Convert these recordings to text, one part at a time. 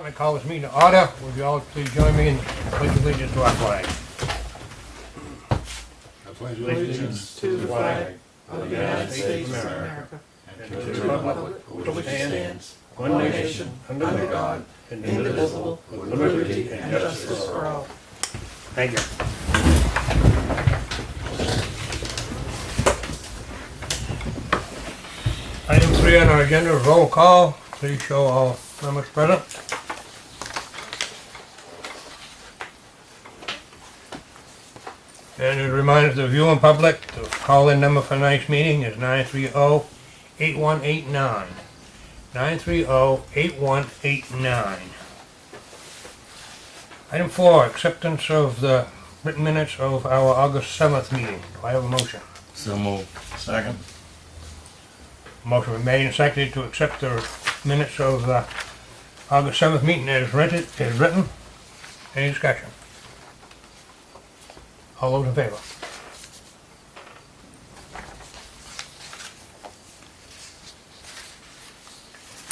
Selectmen call this meeting to order. Would you all please join me in pledge allegiance to our flag? I pledge allegiance to the flag of the United States of America and to the republic for which it stands, one nation, under God, indivisible, with liberty and justice for all. Thank you. Item 3 on our agenda is roll call. Please show all members present. And a reminder to the viewing public, the call-in number for tonight's meeting is 930-8189. 930-8189. Item 4, acceptance of the written minutes of our August 7th meeting. Do I have a motion? So moved. Second. Motion been made and seconded to accept the minutes of the August 7th meeting as written. Any discussion? All those in favor?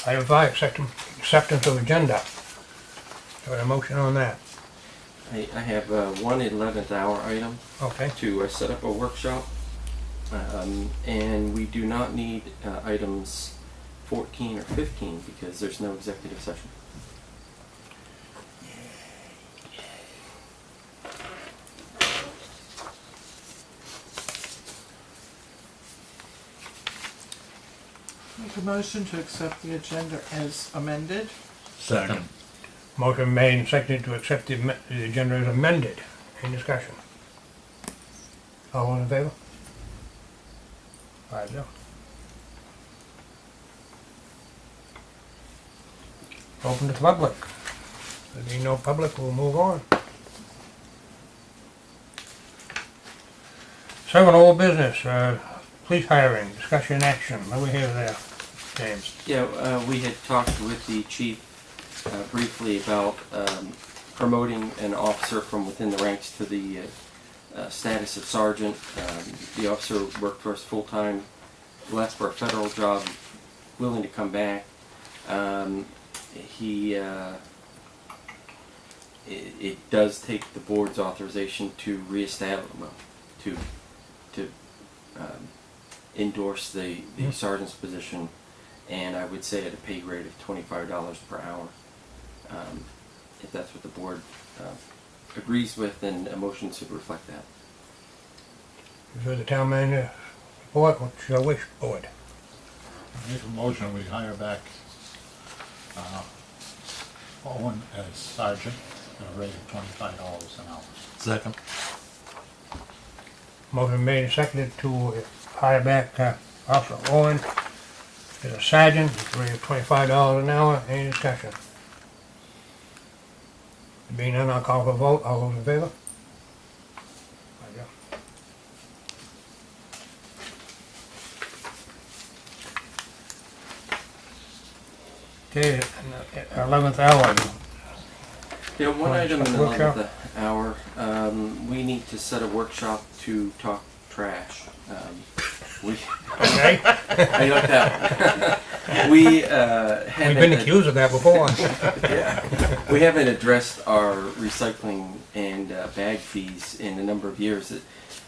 Item 5, acceptance of agenda. Do I have a motion on that? I have one 11th hour item Okay. to set up a workshop, and we do not need items 14 or 15 because there's no executive session. Make a motion to accept the agenda as amended. Second. Motion made and seconded to accept the agenda as amended. Any discussion? All in favor? 5-0. Open to the public. There being no public, we'll move on. 7, old business, police hiring, discussion action. What do we have there, James? Yeah, we had talked with the chief briefly about promoting an officer from within the ranks to the status of sergeant. The officer worked for us full-time, left for a federal job, willing to come back. It does take the board's authorization to reestablish, well, to endorse the sergeant's position, and I would say at a pay grade of $25 per hour. If that's what the board agrees with, then a motion should reflect that. You've heard the town manager report. What's your wish, board? I make a motion we hire back Owen as sergeant at a rate of $25 an hour. Second. Motion made and seconded to hire back Officer Owen as a sergeant, at the rate of $25 an hour. Any discussion? Being none, I'll call for a vote. All those in favor? 5-0. Okay, 11th hour. Yeah, one item in the Workshop. 11th hour, we need to set a workshop to talk trash. Okay? I like that. We haven't. We've been accused of that before. Yeah. We haven't addressed our recycling and bag fees in a number of years.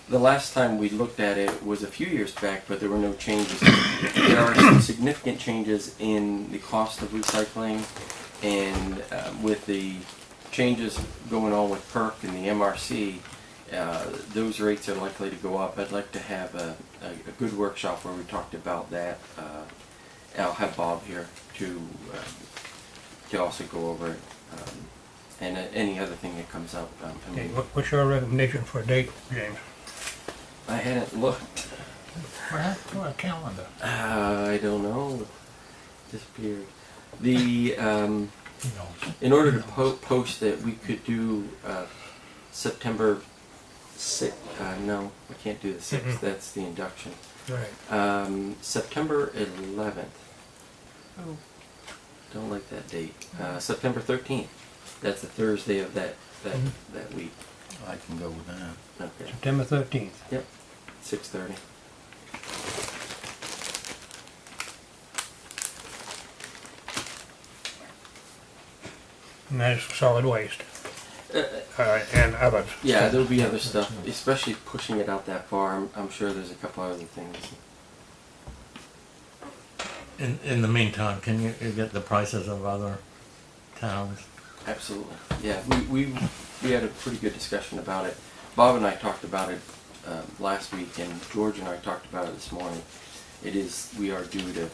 The last time we looked at it was a few years back, but there were no changes. There are some significant changes in the cost of recycling, and with the changes going on with PERC and the MRC, those rates are likely to go up. I'd like to have a good workshop where we talked about that. I'll have Bob here to also go over it, and any other thing that comes up. Okay, what's your recommendation for a date, James? I hadn't looked. What happened to our calendar? I don't know. Disappeared. The He knows. in order to post it, we could do September 6th. No, I can't do the 6th. That's the induction. Right. September 11th. Oh, Don't like that date. September 13th. That's the Thursday of that week. I can go with that. Okay. September 13th. Yep. 6:30. And that is for solid waste, Uh, and others. Yeah, there'll be other stuff, especially pushing it out that far. I'm sure there's a couple other things. In the meantime, can you get the prices of other towns? Absolutely. Yeah, we had a pretty good discussion about it. Bob and I talked about it last week, and George and I talked about it this morning. We are due to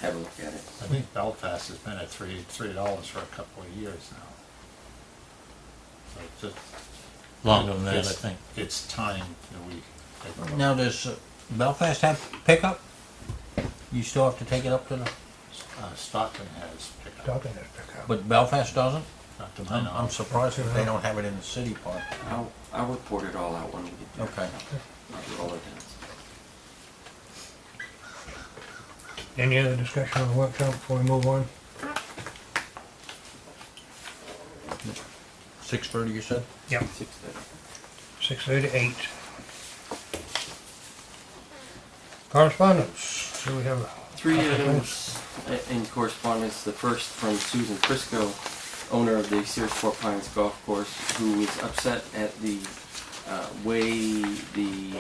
have a look at it. I think Belfast has been at $3 for a couple of years now. So it's just, Longer than that, I it's- think. It's time that we take a look. Now, does Belfast have pickup? You still have to take it up to the, Stockton has pickup, Talking this pick up. but Belfast doesn't? not to my I'm knowledge. surprised if they don't have it in the city part. I'll report it all out when we get there. Okay. I'll do all the towns. Any other discussion on the workshop before we move on? 6:30, you said? Yep, 6:30. 6:30 to 8. Correspondence, so we have Three items in correspondence. The first from Susan Prisco, owner of the Searsport Pines Golf Course, who was upset at the way the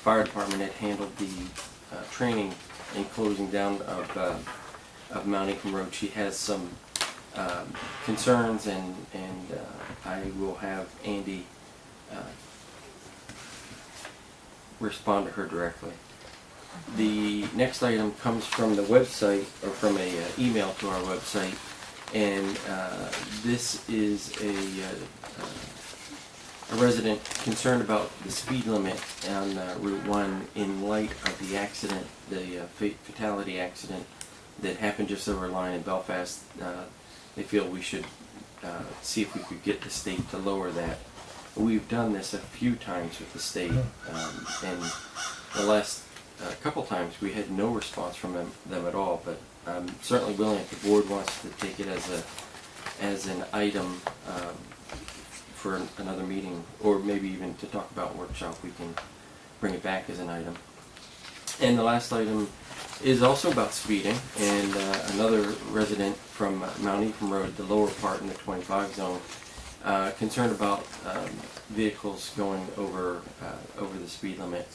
fire department had handled the training and closing down of Mount Income Road. She has some concerns, and I will have Andy respond to her directly. The next item comes from the website, or from a email to our website, and this is a resident concerned about the speed limit on Route 1 in light of the accident, the fatality accident that happened just over a line in Belfast. They feel we should see if we could get the state to lower that. We've done this a few times with the state, and the last couple times we had no response from them at all, but I'm certainly willing, if the board wants to take it as an item for another meeting, or maybe even to talk about workshop, we can bring it back as an item. And the last item is also about speeding, and another resident from Mount Ephraim Road, the lower part in the 25 zone, concerned about vehicles going over the speed limit,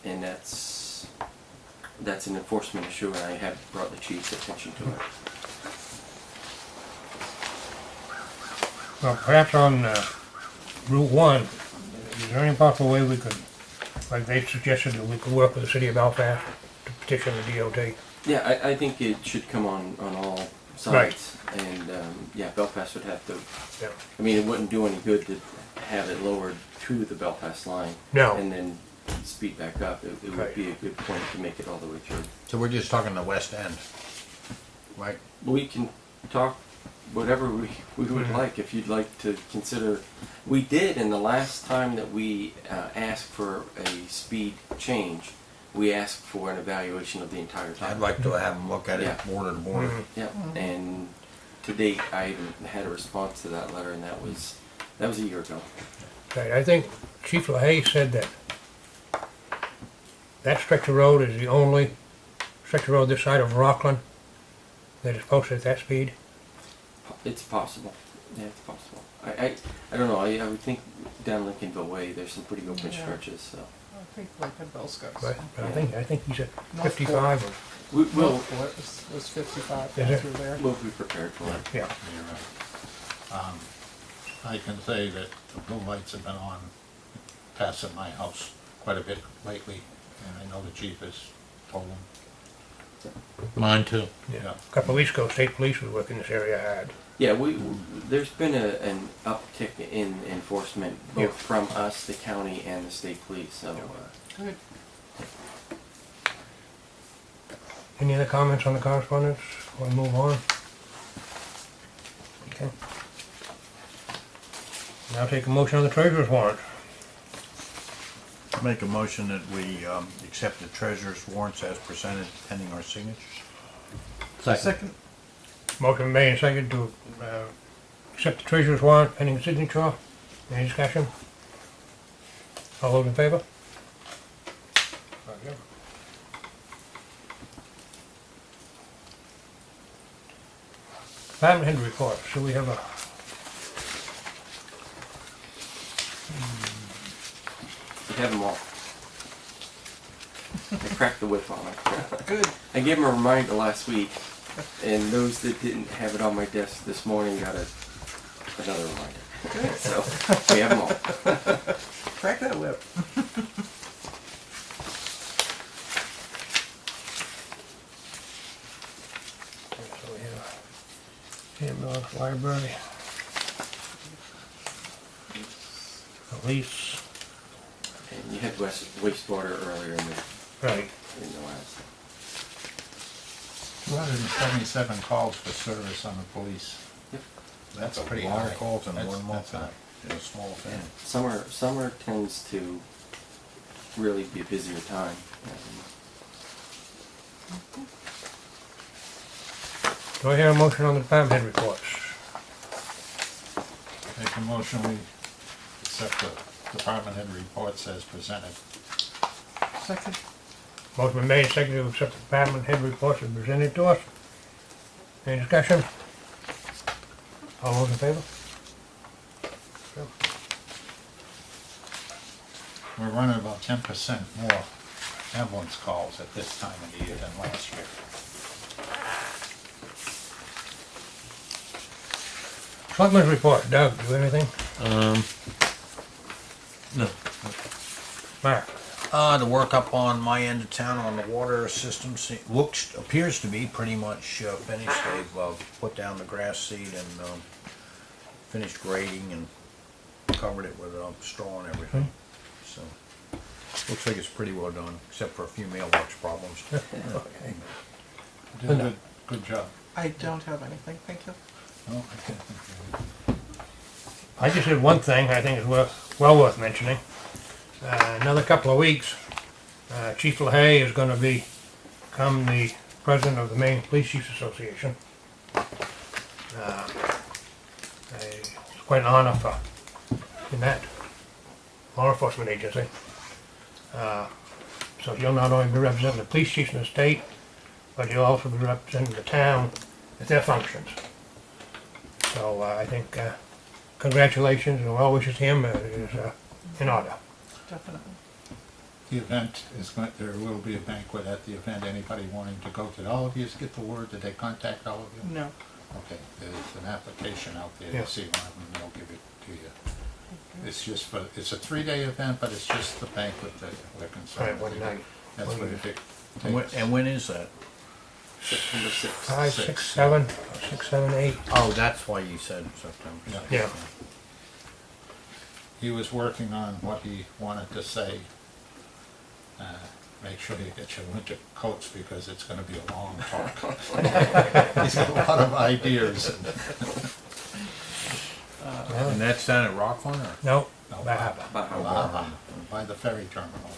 and that's an enforcement issue, and I have brought the chief's attention to it. Well, perhaps on Route 1, is there any possible way we could, like they suggested, that we could work with the city of Belfast to petition the DOT? Yeah, I think it should come on all sides, and yeah, Belfast would have to. Yeah. I mean, it wouldn't do any good to have it lowered to the Belfast line, No. and then speed back up. It would Right. be a good point to make it all the way through. So we're just talking the west end, right? We can talk whatever we would like, if you'd like to consider. We did, in the last time that we asked for a speed change, we asked for an evaluation of the entire time. I'd like to have them look at it Yeah. border to border. Yeah, and to date, I haven't had a response to that letter, and that was a year ago. Right, I think Chief LaHaye said that that stretch of road is the only stretch of road this side of Rockland that is posted at that speed. It's possible. Yeah, it's possible. I don't know. I would think down Lincolnville Way, there's some pretty open Yeah. stretches. So I think Lincolnville's got But some. I think he said North 55 or, we'll Northport was 55 Is down it? through there. be prepared for it. yeah. You're right. I can say that the blue lights have been on past at my house quite a bit lately, and I know the chief has told them. Mine too. Yeah. A couple of weeks ago, state police was working this area hard. Yeah, there's been an uptick in enforcement, both Yeah. from us, the county, and the state police. So Good. Any other comments on the correspondence? We'll move on. Okay. Now take a motion on the treasurer's warrant. Make a motion that we accept the treasurer's warrants as presented pending our signatures. Second. Motion made and seconded to accept the treasurer's warrant pending signature. Any discussion? All those in favor? Five, yeah. Department head report, so we have a, We have them all. I cracked the whip on it. Good. I gave them a reminder last week, and those that didn't have it on my desk this morning got another reminder. Good. So, we have them all. Crack that whip. so we have ambulance, library, police, And you had wastewater earlier in right. the last. 277 calls for service on the police. Yep. That's a pretty lot high. of calls in That's- one month. that's high. In a small town. Summer tends to really be a busier time. Do I hear a motion on the department head reports? Make a motion, we accept the department head reports as presented. Second. Motion been made, seconded to accept the department head reports as presented to us. Any discussion? All those in favor? We're running about 10% more ambulance calls at this time of the year than last year. Selectmen's report, Doug, do you have anything? No. Mark? The work up on my end of town on the water system appears to be pretty much finished. They've put down the grass seed and finished grading and covered it with straw and everything. So, looks like it's pretty well done, except for a few mailbox problems. Okay. You did a good job. I don't have anything, thank you. No, I can't think of it. I just had one thing I think is well worth mentioning. Another couple of weeks, Chief LaHaye is going to become the president of the Maine Police Chiefs Association. It's quite an honor in that law enforcement agency. So he'll not only be representing the police chiefs in the state, but he'll also be representing the town at their functions. So I think congratulations and well wishes to him is in order. Definitely. The event is going, there will be a banquet at the event. Anybody wanting to go to all of you, get the word. Did they contact all of you? No. Okay, there's an application out there. Yeah. You'll see one of them, they'll give it to you. It's just for, it's a 3-day event, but it's just the banquet that we're concerned Right, one with. night. That's One what night. it takes. And when is that? September 6th. 5, 6, 7, 6, 7, 8. Oh, that's why you said September. Yeah. Yeah. He was working on what he wanted to say. Make sure you get your winter coats because it's going to be a long talk. He's got a lot of ideas. And that's down at Rockland, or? No, No, Bahaba. Bahaba, by the ferry terminal.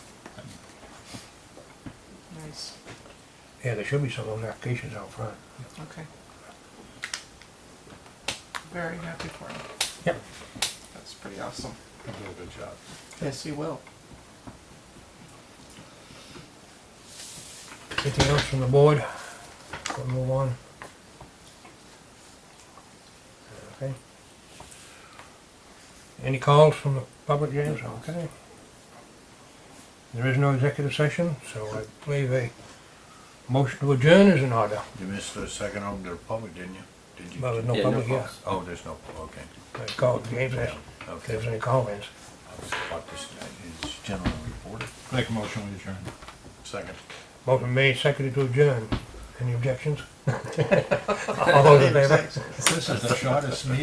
Nice. Yeah, there should be some of those applications out front. Okay. Very happy for him. Yep. That's pretty awesome. He'll do a good job. Yes, he will. Anything else from the board? We'll move on. Okay. Any calls from the public, James? Okay. There is no executive session, so I believe a motion to adjourn is in order. You missed the second over to the public, didn't you? Did you? Well, there's no Yeah, public no here. calls. Oh, there's no, okay. I called James, asked if Okay. there's any comments. I was about this, is general reported. Make a motion, we adjourn. Second. Motion made, seconded to adjourn. Any objections? All those in favor? This is the shortest meeting.